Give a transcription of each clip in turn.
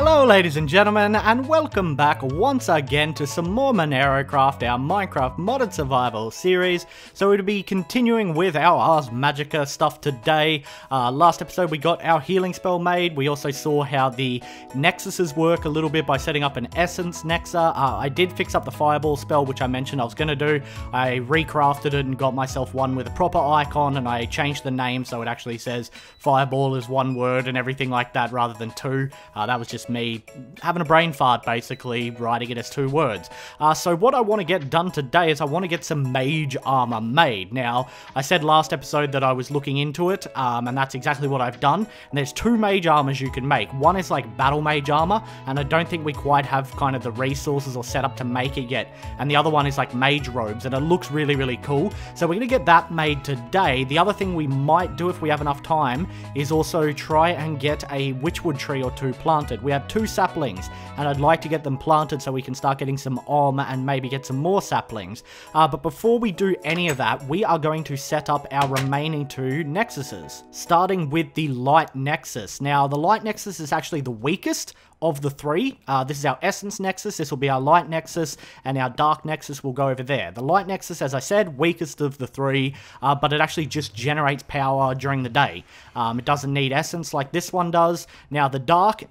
Hello ladies and gentlemen, and welcome back once again to some more MenaeroCraft, our Minecraft modded survival series. So we'll be continuing with our Ars Magica stuff today. Last episode we got our healing spell made. We also saw how the nexuses work a little bit by setting up an essence nexus. I did fix up the fireball spell, which I mentioned I was going to do. I recrafted it and got myself one with a proper icon, and I changed the name so it actually says fireball is one word and everything like that rather than two. That was just me having a brain fart, basically, writing it as two words. So what I want to get done today is I want to get some mage armor made. Now, I said last episode that I was looking into it, and that's exactly what I've done. And there's two mage armors you can make. One is like battle mage armor, and I don't think we quite have kind of the resources or setup to make it yet. And the other one is like mage robes, and it looks really, really cool. So we're going to get that made today. The other thing we might do if we have enough time is also try and get a witchwood tree or two planted. We have two saplings, and I'd like to get them planted so we can start getting some armor and maybe get some more saplings. But before we do any of that, we are going to set up our remaining two nexuses, starting with the light nexus. Now, the light nexus is actually the weakest of the three. This is our essence nexus, this will be our light nexus, and our dark nexus will go over there. The light nexus, as I said, weakest of the three, but it actually just generates power during the day. It doesn't need essence like this one does. Now the dark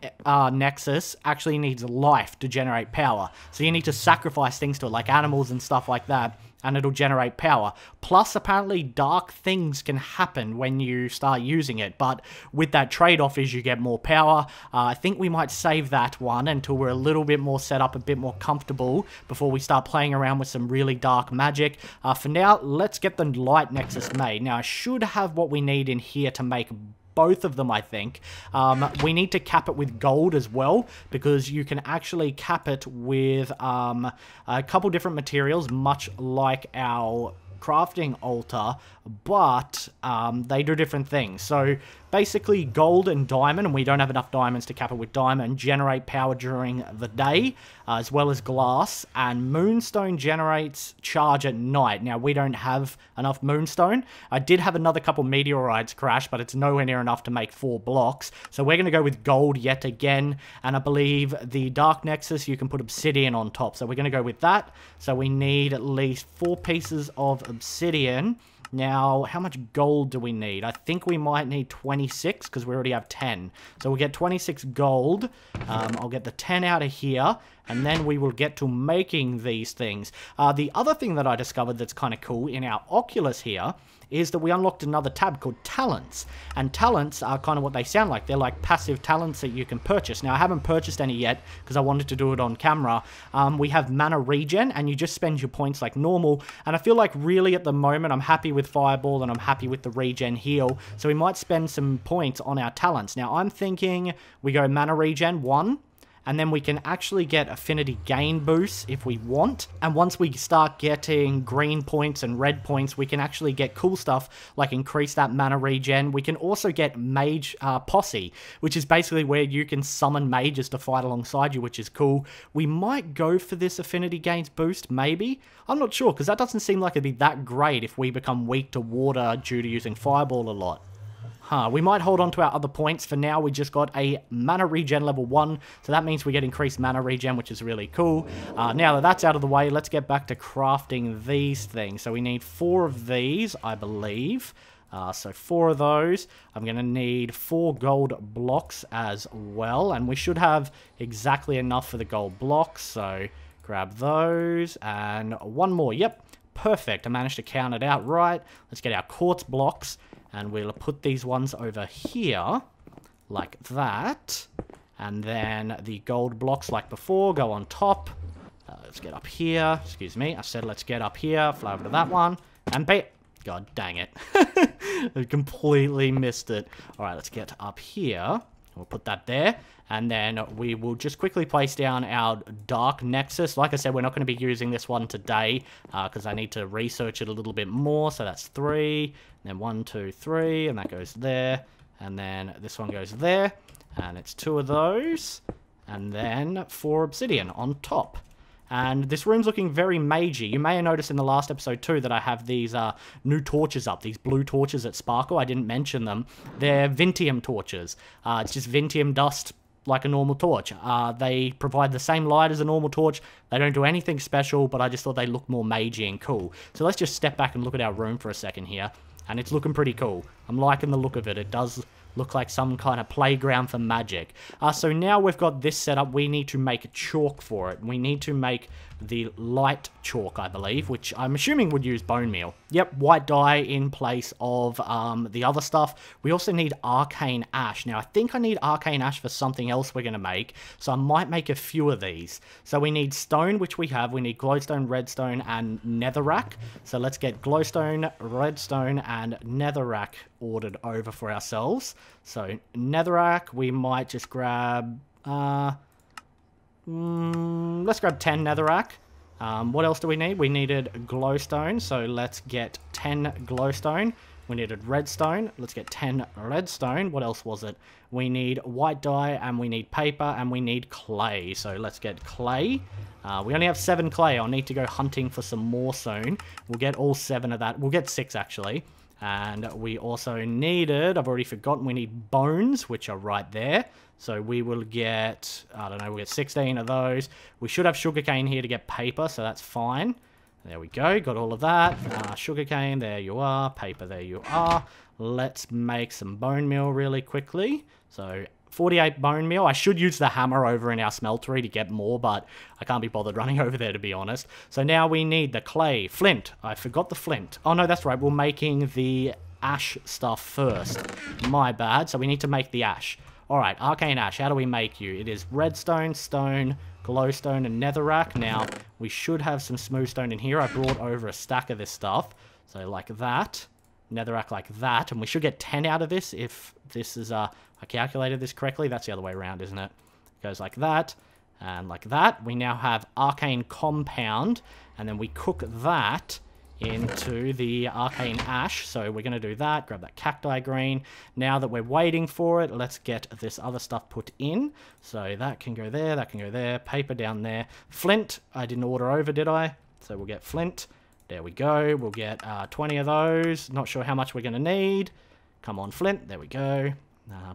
nexus actually needs life to generate power, so you need to sacrifice things to it, like animals and stuff like that, and it'll generate power. Plus, apparently, dark things can happen when you start using it, but with that trade-off is you get more power. I think we might save that one until we're a little bit more set up, a bit more comfortable, before we start playing around with some really dark magic. For now, let's get the light nexus made. Now, I should have what we need in here to make both of them, I think. We need to cap it with gold as well, because you can actually cap it with a couple different materials, much like our crafting altar, but they do different things. So basically gold and diamond, and we don't have enough diamonds to cap it with diamond, generate power during the day, as well as glass, and moonstone generates charge at night. Now, we don't have enough moonstone. I did have another couple meteorites crash, but it's nowhere near enough to make 4 blocks, so we're going to go with gold yet again. And I believe the dark nexus, you can put obsidian on top, so we're going to go with that. So we need at least 4 pieces of obsidian. Now, how much gold do we need? I think we might need 26, because we already have 10. So we'll get 26 gold. I'll get the 10 out of here, and then we will get to making these things. The other thing that I discovered that's kind of cool in our Oculus here is that we unlocked another tab called talents. And talents are kind of what they sound like. They're like passive talents that you can purchase. Now, I haven't purchased any yet because I wanted to do it on camera. We have mana regen, and you just spend your points like normal. And I feel like really at the moment I'm happy with fireball and I'm happy with the regen heal. So we might spend some points on our talents. Now, I'm thinking we go mana regen 1. And then we can actually get affinity gain boosts if we want. And once we start getting green points and red points, we can actually get cool stuff like increase that mana regen. We can also get mage posse, which is basically where you can summon mages to fight alongside you, which is cool. We might go for this affinity gains boost, maybe. I'm not sure, because that doesn't seem like it'd be that great if we become weak to water due to using fireball a lot. We might hold on to our other points. For now, we just got a mana regen level 1, so that means we get increased mana regen, which is really cool. Now that that's out of the way, let's get back to crafting these things. So we need 4 of these, I believe. So 4 of those. I'm going to need 4 gold blocks as well, and we should have exactly enough for the gold blocks. So grab those, and 1 more. Yep, perfect. I managed to count it out right. Let's get our quartz blocks. And we'll put these ones over here, like that. And then the gold blocks, like before, go on top. Let's get up here. Excuse me, I said let's get up here. Fly over to that one. And God dang it. I completely missed it. Alright, let's get up here. We'll put that there. And then we will just quickly place down our dark nexus. Like I said, we're not going to be using this one today because I need to research it a little bit more. So that's 3, and then 1, 2, 3, and that goes there. And then this one goes there, and it's 2 of those. And then 4 obsidian on top. And this room's looking very magey. You may have noticed in the last episode too that I have these new torches up, these blue torches that sparkle. I didn't mention them. They're Vintium torches. It's just Vintium dust like a normal torch. They provide the same light as a normal torch. They don't do anything special, but I just thought they look more magey and cool. So let's just step back and look at our room for a second here. And it's looking pretty cool. I'm liking the look of it. It does look like some kind of playground for magic. So now we've got this set up, we need to make chalk for it. We need to make the light chalk, I believe, which I'm assuming would use bone meal. Yep, white dye in place of the other stuff. We also need arcane ash. Now, I think I need arcane ash for something else we're going to make, so I might make a few of these. So we need stone, which we have. We need glowstone, redstone, and netherrack. So let's get glowstone, redstone, and netherrack ordered over for ourselves. So netherrack, we might just grab... let's grab 10 netherrack. What else do we need? We needed glowstone, so let's get 10 glowstone. We needed redstone. Let's get 10 redstone. What else was it? We need white dye, and we need paper, and we need clay. So let's get clay. We only have 7 clay. I'll need to go hunting for some more soon. We'll get all 7 of that. We'll get 6, actually. And we also needed, I've already forgotten, we need bones, which are right there. So we will get, I don't know, we'll get 16 of those. We should have sugarcane here to get paper, so that's fine. There we go, got all of that. Sugarcane, there you are. Paper, there you are. Let's make some bone meal really quickly. So 48 bone meal. I should use the hammer over in our smeltery to get more, but I can't be bothered running over there, to be honest. So now we need the clay. Flint. I forgot the flint. Oh, no, that's right. We're making the ash stuff first. My bad. So we need to make the ash. All right, arcane ash. How do we make you? It is redstone, stone, glowstone, and netherrack. Now, we should have some smooth stone in here. I brought over a stack of this stuff. So like that. Netherrack like that. And we should get 10 out of this if this is... I calculated this correctly. That's the other way around, isn't it? It goes like that and like that. We now have arcane compound, and then we cook that into the arcane ash. So we're going to do that. Grab that cacti green. Now that we're waiting for it, let's get this other stuff put in. So that can go there. That can go there. Paper down there. Flint. I didn't order over, did I? So we'll get flint. There we go. We'll get 20 of those. Not sure how much we're going to need. Come on, flint. There we go.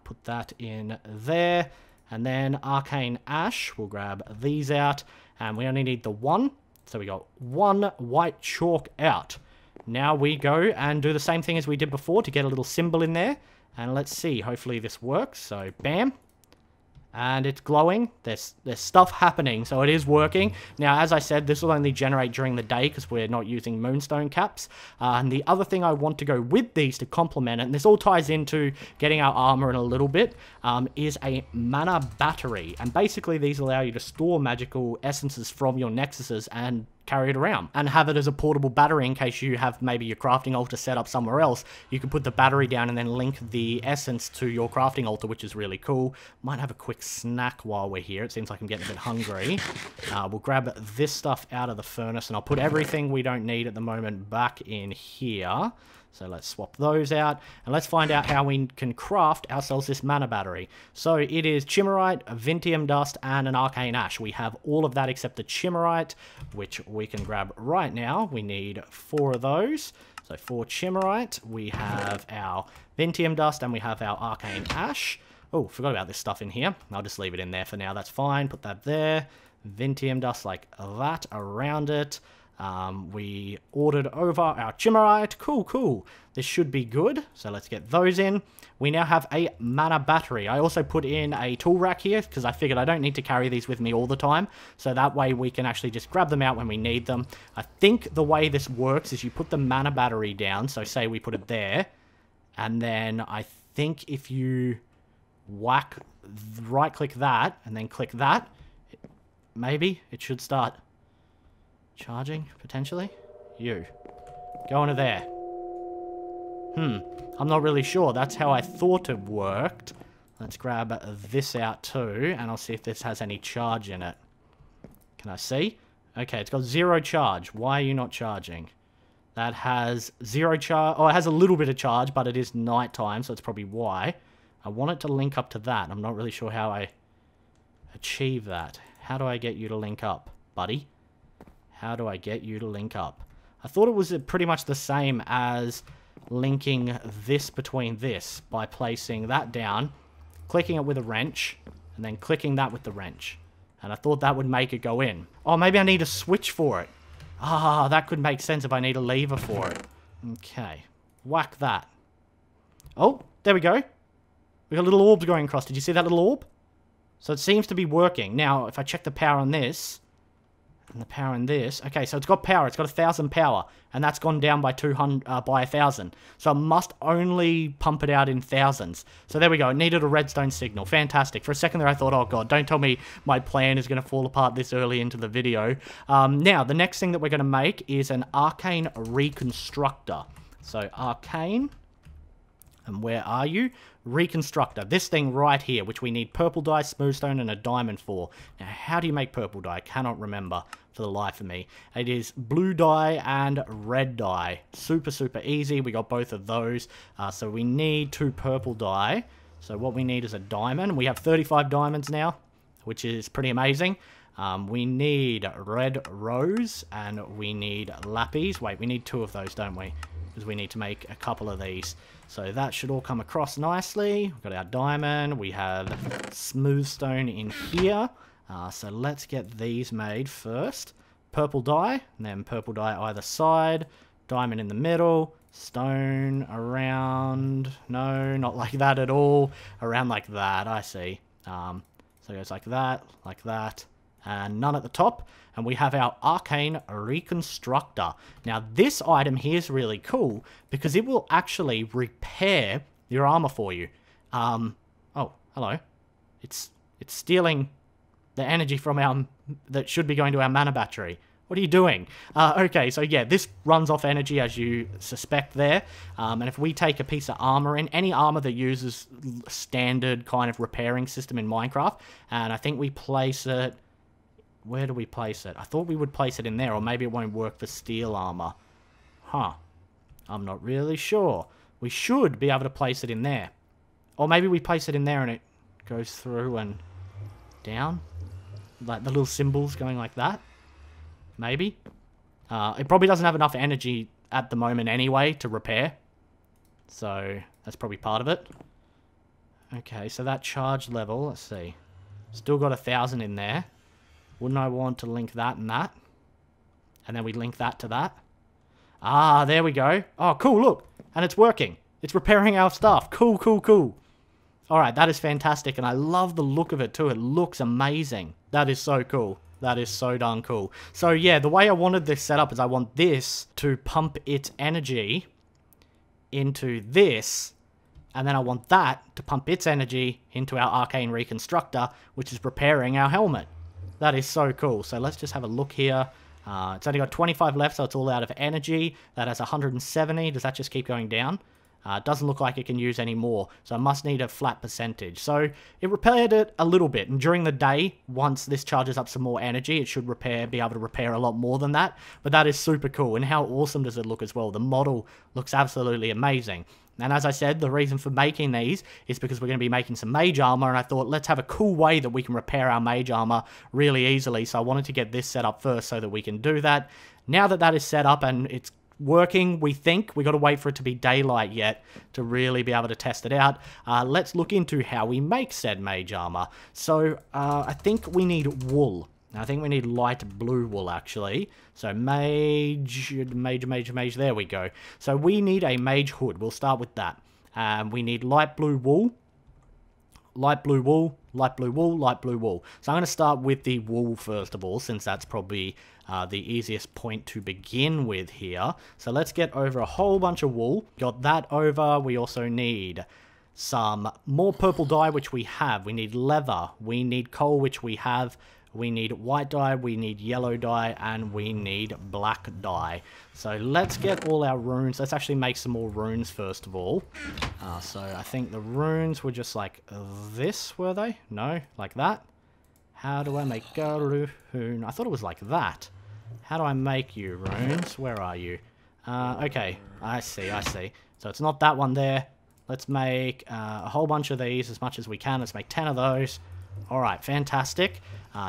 Put that in there. And then arcane ash. We'll grab these out. And we only need the 1. So we got 1 white chalk out. Now we go and do the same thing as we did before to get a little symbol in there. And let's see. Hopefully this works. So bam. And it's glowing. There's stuff happening, so it is working. Now, as I said, this will only generate during the day because we're not using moonstone caps. And the other thing I want to go with these to complement it, and this all ties into getting our armor in a little bit, is a mana battery. And basically, these allow you to store magical essences from your nexuses and carry it around and have it as a portable battery in case you have maybe your crafting altar set up somewhere else. You can put the battery down and then link the essence to your crafting altar, which is really cool. Might have a quick snack while we're here. It seems like I'm getting a bit hungry. We'll grab this stuff out of the furnace, and I'll put everything we don't need at the moment back in here. So let's swap those out, and let's find out how we can craft ourselves this mana battery. So it is chimmerite, vintium dust, and an arcane ash. We have all of that except the chimmerite, which we can grab right now. We need 4 of those. So 4 chimmerite, we have our vintium dust, and we have our arcane ash. Oh, forgot about this stuff in here. I'll just leave it in there for now. That's fine. Put that there. Vintium dust like that around it. We ordered over our chimmerite. Cool. This should be good. So let's get those in. We now have a mana battery. I also put in a tool rack here because I figured I don't need to carry these with me all the time. So that way we can actually just grab them out when we need them. I think the way this works is you put the mana battery down. So say we put it there. And then I think if you whack, right click that and then click that, maybe it should start charging, potentially. You. Go into there. I'm not really sure. That's how I thought it worked. Let's grab this out too, and I'll see if this has any charge in it. Can I see? Okay, it's got 0 charge. Why are you not charging? That has 0 charge. Oh, it has a little bit of charge, but it is nighttime, so it's probably why. I want it to link up to that. I'm not really sure how I achieve that. How do I get you to link up, buddy? How do I get you to link up? I thought it was pretty much the same as linking this between this by placing that down, clicking it with a wrench, and then clicking that with the wrench. And I thought that would make it go in. Oh, maybe I need a switch for it. Ah, that could make sense if I need a lever for it. Okay. Whack that. Oh, there we go. We got little orbs going across. Did you see that little orb? So it seems to be working. Now, if I check the power on this, and the power on this, okay, so it's got power. It's got 1,000 power, and that's gone down by 1,000. So it must only pump it out in thousands. So there we go. It needed a redstone signal. Fantastic. For a second there, I thought, oh god, don't tell me my plan is going to fall apart this early into the video. Now, the next thing that we're going to make is an arcane reconstructor. So arcane, and where are you? Reconstructor. This thing right here, which we need purple dye, smooth stone, and a diamond for. Now, how do you make purple dye? I cannot remember for the life of me. It is blue dye and red dye. Super, super easy. We got both of those. So we need 2 purple dye. So what we need is a diamond. We have 35 diamonds now, which is pretty amazing. We need red rose, and we need lapis. Wait, we need 2 of those, don't we? Because we need to make a couple of these. So that should all come across nicely. We've got our diamond. We have smooth stone in here. So let's get these made first. Purple dye, and then purple dye either side. Diamond in the middle. Stone around. No, not like that at all. Around like that, I see. So it goes like that, and none at the top. And we have our arcane reconstructor. Now this item here is really cool because it will actually repair your armor for you. Oh, hello. It's stealing the energy from our that should be going to our mana battery. What are you doing? Okay, so yeah, this runs off energy as you suspect there. And if we take a piece of armor in, any armor that uses standard kind of repairing system in Minecraft, and I think we place it. Where do we place it? I thought we would place it in there, or maybe it won't work for steel armor. Huh. I'm not really sure. We should be able to place it in there. Or maybe we place it in there and it goes through and down. Like the little symbols going like that. Maybe. It probably doesn't have enough energy at the moment anyway to repair. So that's probably part of it. Okay, so that charge level, let's see. Still got 1,000 in there. Wouldn't I want to link that and that? And then we link that to that. Ah, there we go. Oh, cool, look. And it's working. It's repairing our stuff. Cool, cool, cool. Alright, that is fantastic. And I love the look of it too. It looks amazing. That is so cool. That is so darn cool. So yeah, the way I wanted this set up is I want this to pump its energy into this. And then I want that to pump its energy into our arcane reconstructor, which is repairing our helmet. That is so cool. So let's just have a look here. It's only got 25 left, so it's all out of energy. That has 170. Does that just keep going down? It doesn't look like it can use any more, so I must need a flat percentage. So it repaired it a little bit, and during the day, once this charges up some more energy, it should be able to repair a lot more than that. But that is super cool, and how awesome does it look as well? The model looks absolutely amazing. And as I said, the reason for making these is because we're going to be making some mage armor, and I thought, let's have a cool way that we can repair our mage armor really easily. So I wanted to get this set up first so that we can do that. Now that that is set up and it's working, we think, we got to wait for it to be daylight yet to really be able to test it out. Let's look into how we make said mage armor. So I think we need wool. I think we need light blue wool, actually. So mage, there we go. So we need a mage hood. We'll start with that. We need light blue wool, light blue wool, light blue wool, light blue wool. So I'm going to start with the wool first of all, since that's probably the easiest point to begin with here. So let's get over a whole bunch of wool. Got that over. We also need some more purple dye, which we have. We need leather. We need coal, which we have. We need white dye, we need yellow dye, and we need black dye. So let's get all our runes. Let's actually make some more runes first of all. So I think the runes were just like this, were they? No, like that. How do I make a rune? I thought it was like that. How do I make you runes? Where are you? Okay, I see. So it's not that one there. Let's make a whole bunch of these, as much as we can. Let's make 10 of those. Alright, fantastic.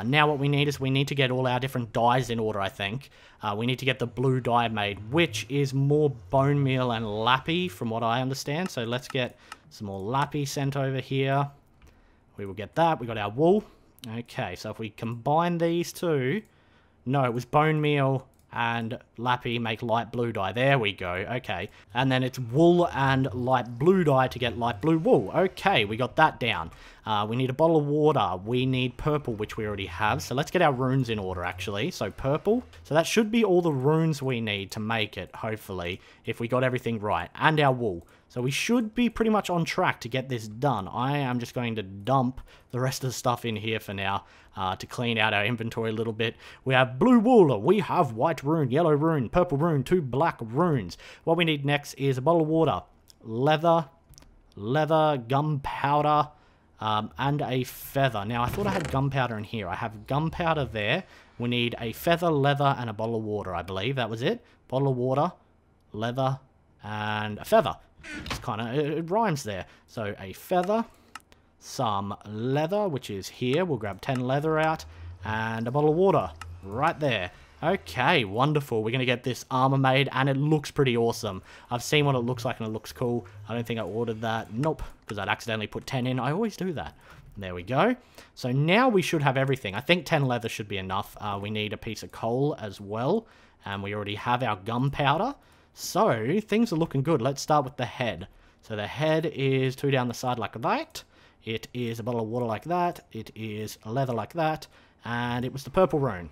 Now what we need is we need to get all our different dyes in order, I think. We need to get the blue dye made, which is more bone meal and lappy, from what I understand. So let's get some more lappy sent over here. We will get that. We got our wool. Okay, so if we combine these two... No, it was bone meal and lappy make light blue dye. There we go. Okay. And then it's wool and light blue dye to get light blue wool. Okay, we got that down. We need a bottle of water. We need purple, which we already have. So let's get our runes in order, actually. So purple. So that should be all the runes we need to make it, hopefully, if we got everything right. And our wool. So we should be pretty much on track to get this done. I am just going to dump the rest of the stuff in here for now to clean out our inventory a little bit. We have blue wool, we have white rune, yellow rune, purple rune, 2 black runes. What we need next is a bottle of water, leather, gunpowder, and a feather. Now, I thought I had gunpowder in here. I have gunpowder there. We need a feather, leather, and a bottle of water, I believe. That was it. Bottle of water, leather, and a feather. It's kind of, it rhymes there. So a feather, some leather, which is here. We'll grab 10 leather out, and a bottle of water right there. Okay, wonderful. We're going to get this armor made, and it looks pretty awesome. I've seen what it looks like, and it looks cool. I don't think I ordered that. Nope, because I'd accidentally put 10 in. I always do that. There we go. So now we should have everything. I think 10 leather should be enough. We need a piece of coal as well, and we already have our gunpowder. So, things are looking good. Let's start with the head. So the head is 2 down the side like that. It is a bottle of water like that. It is a leather like that. And it was the purple rune.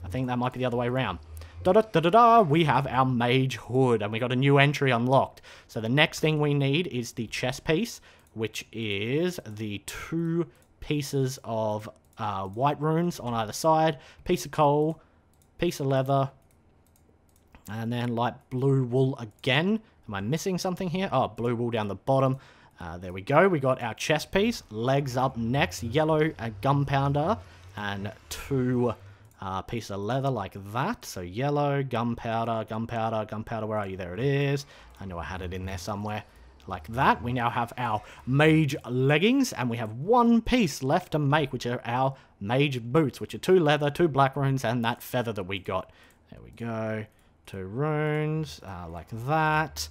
I think that might be the other way around. Da-da-da-da-da! We have our mage hood, and we got a new entry unlocked. So the next thing we need is the chest piece, which is the 2 pieces of white runes on either side. Piece of coal, piece of leather, and then light blue wool again. Am I missing something here? Oh, blue wool down the bottom. There we go. We got our chest piece. Legs up next. Yellow gunpowder. And 2 pieces of leather like that. So yellow, gunpowder, gunpowder, gunpowder. Where are you? There it is. I know I had it in there somewhere. Like that. We now have our mage leggings. And we have 1 piece left to make, which are our mage boots, which are 2 leather, 2 black runes, and that feather that we got. There we go. 2 runes, like that,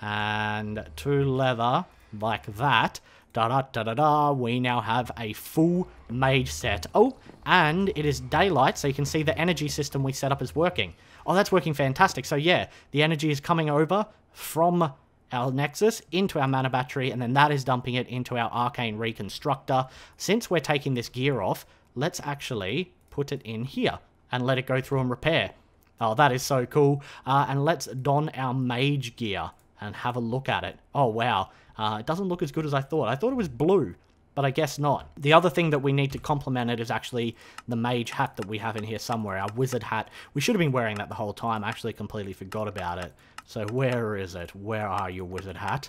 and 2 leather, like that. Da-da-da-da-da, we now have a full mage set. Oh, and it is daylight, so you can see the energy system we set up is working. Oh, that's working fantastic. So yeah, the energy is coming over from our Nexus into our mana battery, and then that is dumping it into our arcane reconstructor. Since we're taking this gear off, let's actually put it in here and let it go through and repair. Oh, that is so cool. And let's don our mage gear and have a look at it. Oh, wow. It doesn't look as good as I thought. I thought it was blue, but I guess not. The other thing that we need to complement it is actually the mage hat that we have in here somewhere, our wizard hat. We should have been wearing that the whole time. I actually completely forgot about it. So where is it? Where are you, wizard hat?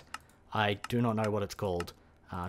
I do not know what it's called.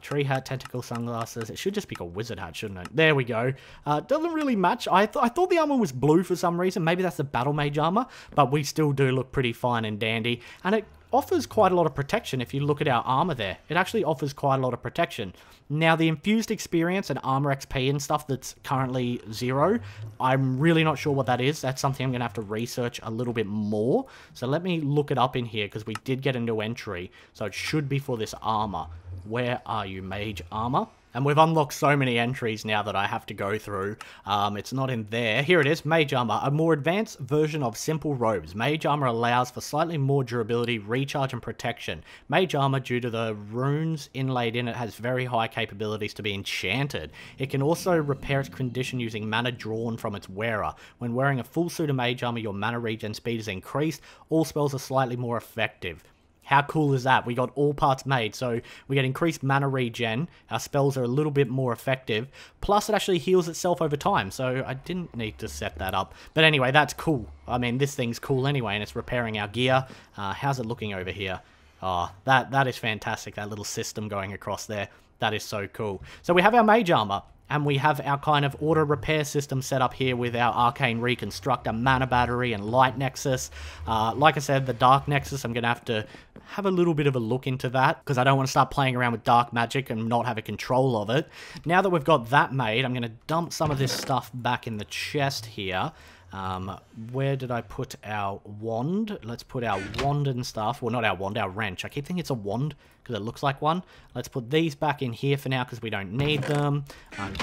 Tree hat, tentacle, sunglasses. It should just be called wizard hat, shouldn't it? There we go. Doesn't really match. I thought the armor was blue for some reason. Maybe that's the battle mage armor, but we still do look pretty fine and dandy. And it offers quite a lot of protection if you look at our armor there. It actually offers quite a lot of protection. Now, the infused experience and armor XP and stuff that's currently 0, I'm really not sure what that is. That's something I'm going to have to research a little bit more. So let me look it up in here, because we did get a new entry. So it should be for this armor. Where are you, mage armor? And we've unlocked so many entries now that I have to go through. It's not in there. Here it is, Mage Armor, a more advanced version of simple robes. Mage Armor allows for slightly more durability, recharge, and protection. Mage Armor, due to the runes inlaid in it, has very high capabilities to be enchanted. It can also repair its condition using mana drawn from its wearer. When wearing a full suit of Mage Armor, your mana regen speed is increased. All spells are slightly more effective. How cool is that? We got all parts made, so we get increased mana regen, our spells are a little bit more effective, plus it actually heals itself over time, so I didn't need to set that up. But anyway, that's cool. I mean, this thing's cool anyway, and it's repairing our gear. How's it looking over here? Oh, that is fantastic, that little system going across there. That is so cool. So we have our mage armor. And we have our kind of auto repair system set up here with our arcane reconstructor, mana battery, and light nexus. Like I said, the dark nexus, I'm going to have a little bit of a look into that, because I don't want to start playing around with dark magic and not have a control of it. Now that we've got that made, I'm going to dump some of this stuff back in the chest here. Where did I put our wand? Let's put our wand and stuff. Well, not our wand, our wrench. I keep thinking it's a wand because it looks like one. Let's put these back in here for now because we don't need them.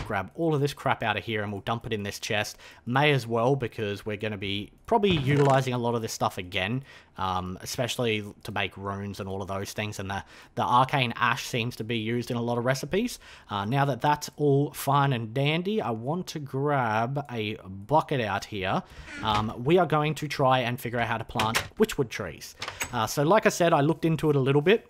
Grab all of this crap out of here and we'll dump it in this chest. May as well because we're going to be probably utilizing a lot of this stuff again, especially to make runes and all of those things. And the arcane ash seems to be used in a lot of recipes. Now that that's all fine and dandy, I want to grab a bucket out here. We are going to try and figure out how to plant witchwood trees. So like I said, I looked into it a little bit,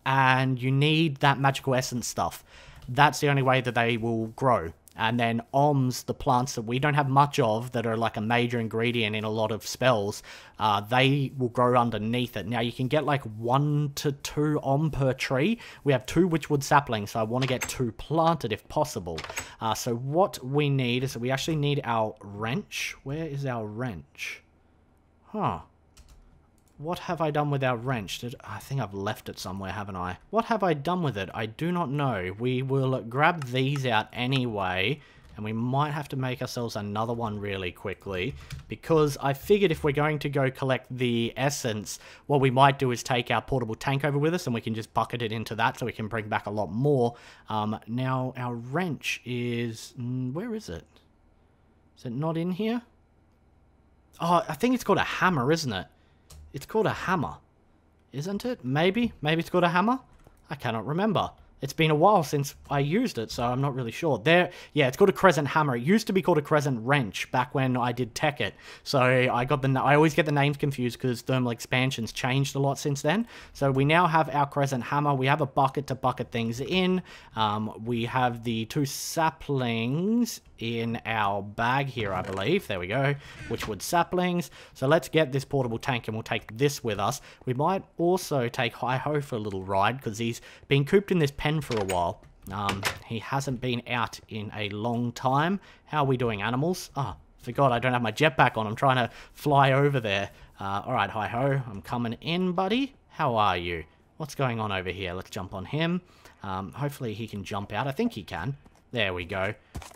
and you need that magical essence stuff. That's the only way that they will grow. And then OMS, the plants that we don't have much of, that are like a major ingredient in a lot of spells, they will grow underneath it. Now, you can get like 1 to 2 OM per tree. We have 2 witchwood saplings, so I want to get 2 planted if possible. So what we need is that we actually need our wrench. Where is our wrench? Huh. What have I done with our wrench? I think I've left it somewhere, haven't I? What have I done with it? I do not know. We will grab these out anyway, and we might have to make ourselves another one really quickly, because I figured if we're going to go collect the essence, what we might do is take our portable tank over with us, and we can just bucket it into that so we can bring back a lot more. Now, our wrench is... where is it? Is it not in here? Oh, I think it's called a hammer, isn't it? It's called a hammer, isn't it? Maybe it's called a hammer? I cannot remember. It's been a while since I used it, so I'm not really sure. Yeah, it's called a crescent hammer. It used to be called a crescent wrench back when I did tech it. So I always get the names confused because thermal expansion's changed a lot since then. So we now have our crescent hammer. We have a bucket to bucket things in. We have the 2 saplings in our bag here, I believe. There we go. Witchwood saplings. So let's get this portable tank and we'll take this with us. We might also take Hi-Ho for a little ride because he's been cooped in this pen for a while. He hasn't been out in a long time. How are we doing, animals? Ah, forgot I don't have my jetpack on. I'm trying to fly over there. Alright, Hi-Ho, I'm coming in, buddy. How are you? What's going on over here? Let's jump on him. Hopefully he can jump out. I think he can. There we go.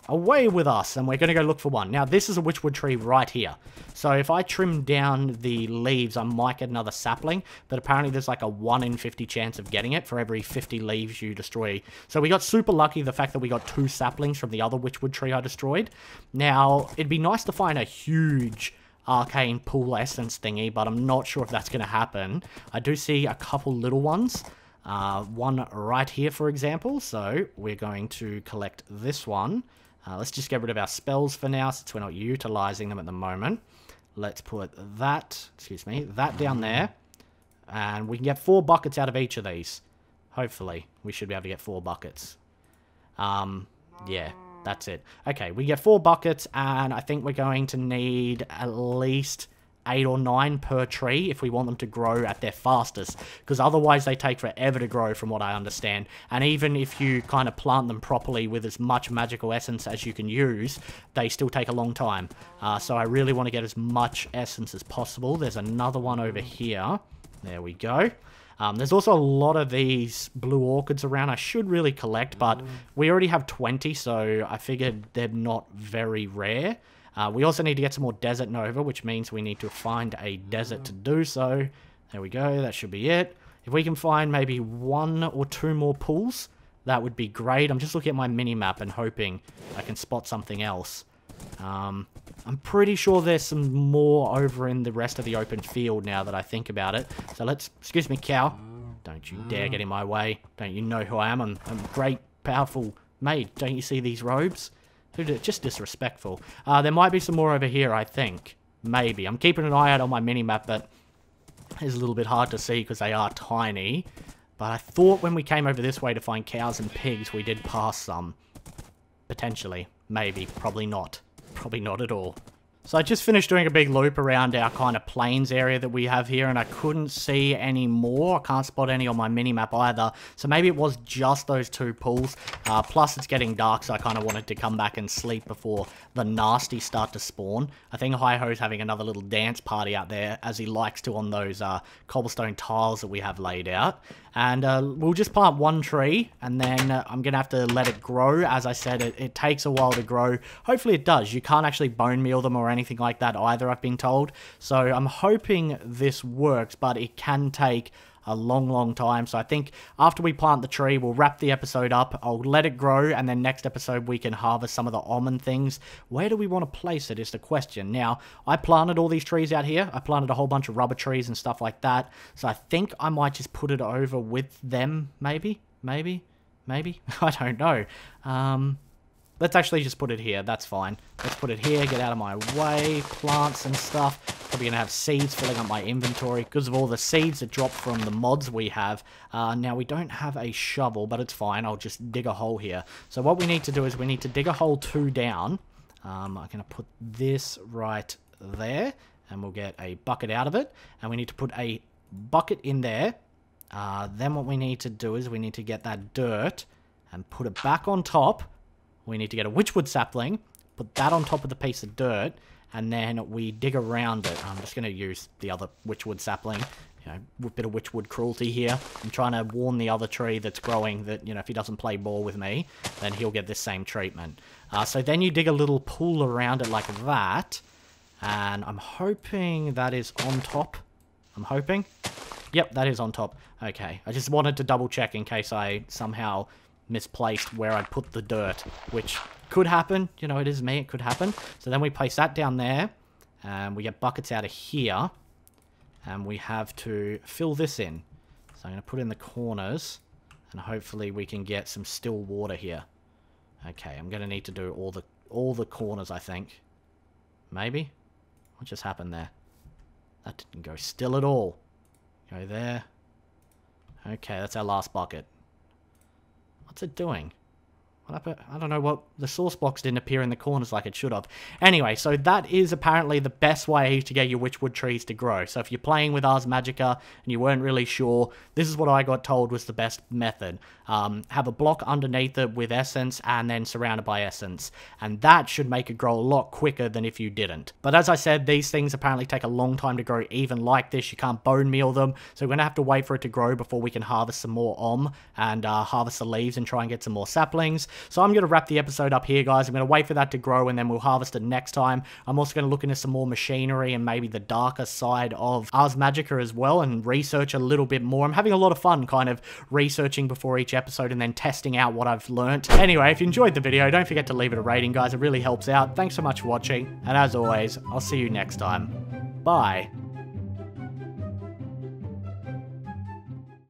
Away with us, and we're going to go look for one. Now, this is a witchwood tree right here. So if I trim down the leaves, I might get another sapling, but apparently there's like a 1 in 50 chance of getting it for every 50 leaves you destroy. So we got super lucky the fact that we got 2 saplings from the other witchwood tree I destroyed. Now, it'd be nice to find a huge arcane pool essence thingy, but I'm not sure if that's going to happen. I do see a couple little ones. One right here, for example, so we're going to collect this one. Let's just get rid of our spells for now, since we're not utilizing them at the moment. Let's put that, that down there, and we can get 4 buckets out of each of these. Hopefully, we should be able to get 4 buckets. Yeah, that's it. Okay, we get 4 buckets, and I think we're going to need at least 8 or 9 per tree if we want them to grow at their fastest, because otherwise they take forever to grow from what I understand. And even if you kind of plant them properly with as much magical essence as you can use, they still take a long time. So I really want to get as much essence as possible. There's another one over here. There we go. There's also a lot of these blue orchids around I should really collect, but we already have 20, so I figured they're not very rare. We also need to get some more desert nova, which means we need to find a desert to do so. There we go, that should be it. If we can find maybe 1 or 2 more pools, that would be great. I'm just looking at my mini-map and hoping I can spot something else. I'm pretty sure there's some more over in the rest of the open field now that I think about it. So let's... Excuse me, cow. Don't you dare get in my way. Don't you know who I am? I'm a great, powerful maid. Don't you see these robes? Just disrespectful. There might be some more over here, I think. Maybe. I'm keeping an eye out on my mini-map, but it's a little bit hard to see because they are tiny. But I thought when we came over this way to find cows and pigs, we did pass some. Potentially. Maybe. Probably not. Probably not at all. So I just finished doing a big loop around our kind of plains area that we have here, and I couldn't see any more. I can't spot any on my mini-map either. So maybe it was just those 2 pools. Plus it's getting dark, so I kind of wanted to come back and sleep before the nasties start to spawn. I think Hi-Ho's having another little dance party out there, as he likes to on those cobblestone tiles that we have laid out. And we'll just plant 1 tree, and then I'm going to have to let it grow. As I said, it takes a while to grow. Hopefully it does. You can't actually bone meal them or anything like that either, I've been told. So I'm hoping this works, but it can take a long time. So I think after we plant the tree, we'll wrap the episode up. I'll let it grow, and then next episode we can harvest some of the almond things. Where do we want to place it is the question. Now, I planted all these trees out here. I planted a whole bunch of rubber trees and stuff like that. So I think I might just put it over with them, maybe. I don't know. Let's actually just put it here. That's fine. Let's put it here. Get out of my way. Plants and stuff. Probably going to have seeds filling up my inventory because of all the seeds that drop from the mods we have. Now, we don't have a shovel, but it's fine. I'll just dig a hole here. So what we need to do is we need to dig a hole 2 down. I'm going to put this right there, and we'll get a bucket out of it. And we need to put a bucket in there. Then what we need to do is we need to get that dirt and put it back on top. We need to get a witchwood sapling, put that on top of the piece of dirt, and then we dig around it. I'm just going to use the other witchwood sapling. You know, a bit of witchwood cruelty here. I'm trying to warn the other tree that's growing that, you know, if he doesn't play ball with me, then he'll get this same treatment. So then you dig a little pool around it like that, and I'm hoping that is on top. I'm hoping. Yep, that is on top. Okay, I just wanted to double check in case I somehow misplaced where I put the dirt, which could happen. You know, it is me, it could happen. So then we place that down there, and we get buckets out of here, and we have to fill this in. So I'm going to put in the corners, and hopefully we can get some still water here. Okay, I'm going to need to do all the corners, I think. Maybe? What just happened there? That didn't go still at all. Go there. Okay, that's our last bucket. What's it doing? I don't know what... The source box didn't appear in the corners like it should have. Anyway, so that is apparently the best way to get your witchwood trees to grow. So if you're playing with Ars Magica and you weren't really sure, this is what I got told was the best method. Have a block underneath it with essence and then surrounded by essence. And that should make it grow a lot quicker than if you didn't. But as I said, these things apparently take a long time to grow even like this. You can't bone meal them. So we're going to have to wait for it to grow before we can harvest some more and harvest the leaves and try and get some more saplings. So I'm going to wrap the episode up here, guys. I'm going to wait for that to grow, and then we'll harvest it next time. I'm also going to look into some more machinery and maybe the darker side of Ars Magica as well, and research a little bit more. I'm having a lot of fun kind of researching before each episode and then testing out what I've learnt. Anyway, if you enjoyed the video, don't forget to leave it a rating, guys. It really helps out. Thanks so much for watching, and as always, I'll see you next time. Bye.